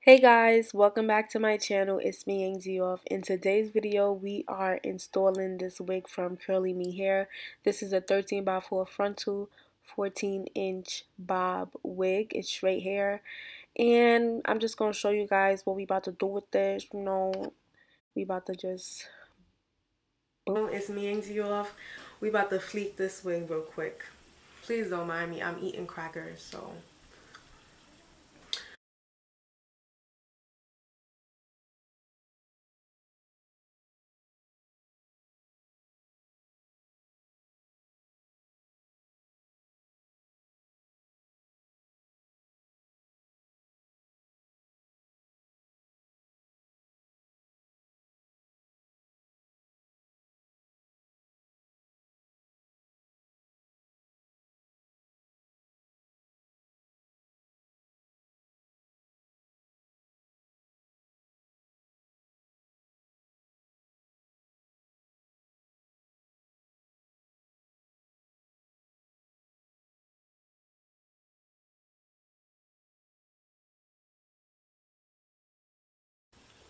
Hey guys, welcome back to my channel. It's me, Angioff. In today's video, we are installing this wig from CurlyMe hair. This is a 13x4 frontal, 14-inch bob wig. It's straight hair. And I'm just going to show you guys what we about to do with this. We about to just... It's me, Angioff. We about to fleek this wig real quick. Please don't mind me. I'm eating crackers, so...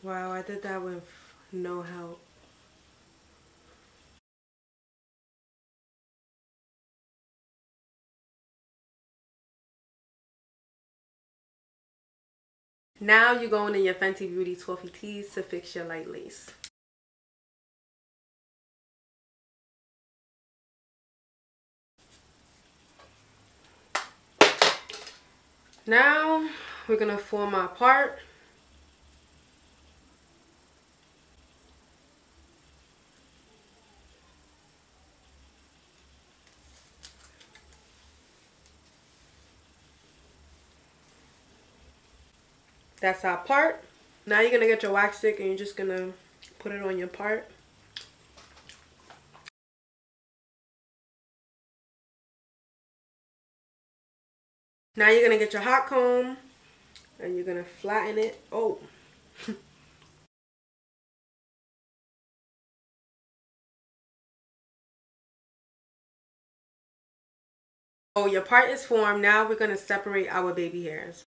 Wow, I did that with no help. Now you're going in your Fenty Beauty Toffee Tees to fix your light lace. Now we're going to form our part. That's our part. Now you're going to get your wax stick and you're just going to put it on your part. Now you're going to get your hot comb and you're going to flatten it. Oh. Oh, your part is formed. Now we're going to separate our baby hairs.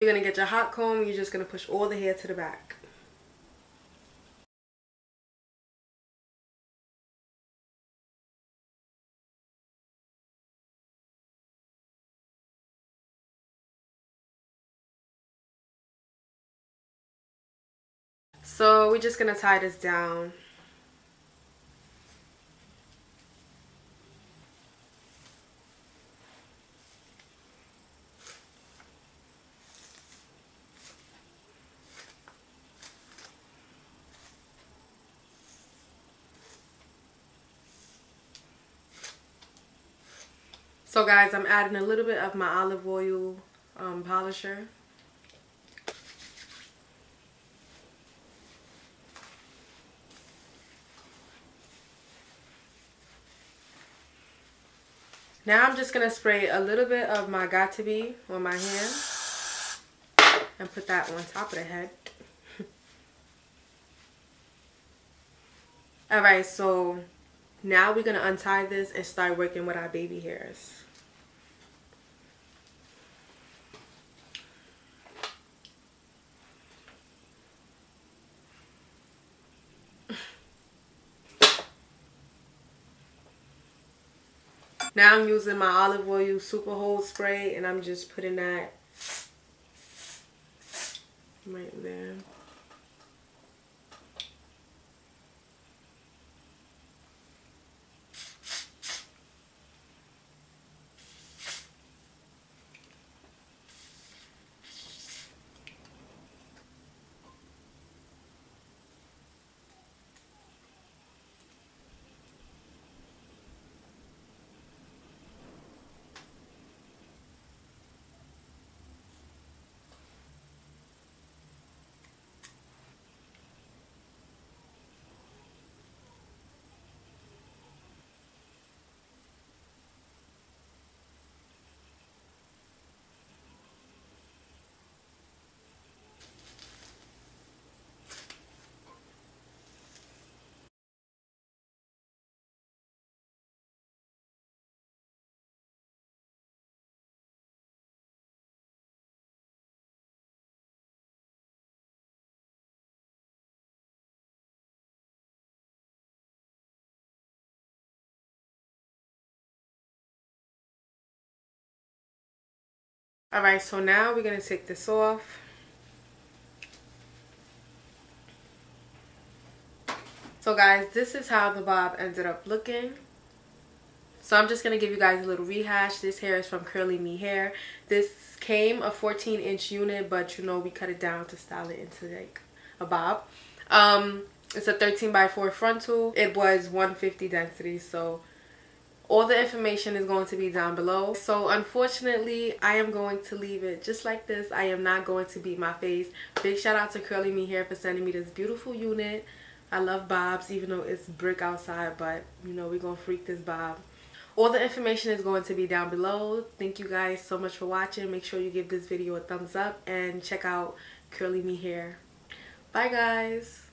You're going to get your hot comb. You're just going to push all the hair to the back. So we're just going to tie this down. So guys, I'm adding a little bit of my olive oil polisher. Now I'm just going to spray a little bit of my Got To Be on my hand and put that on top of the head. Alright, so now we're going to untie this and start working with our baby hairs. Now I'm using my olive oil super hold spray and I'm just putting that right there. Alright, so now we're going to take this off. So guys, this is how the bob ended up looking. So I'm just going to give you guys a little rehash. This hair is from CurlyMe hair. This came a 14-inch unit, but you know, we cut it down to style it into like a bob. It's a 13x4 frontal. It was 150 density, so all the information is going to be down below. So unfortunately, I am going to leave it just like this. I am not going to beat my face. Big shout out to CurlyMe hair for sending me this beautiful unit. I love bobs, even though it's brick outside, but you know, we're going to freak this bob. All the information is going to be down below. Thank you guys so much for watching. Make sure you give this video a thumbs up and check out CurlyMe hair. Bye guys.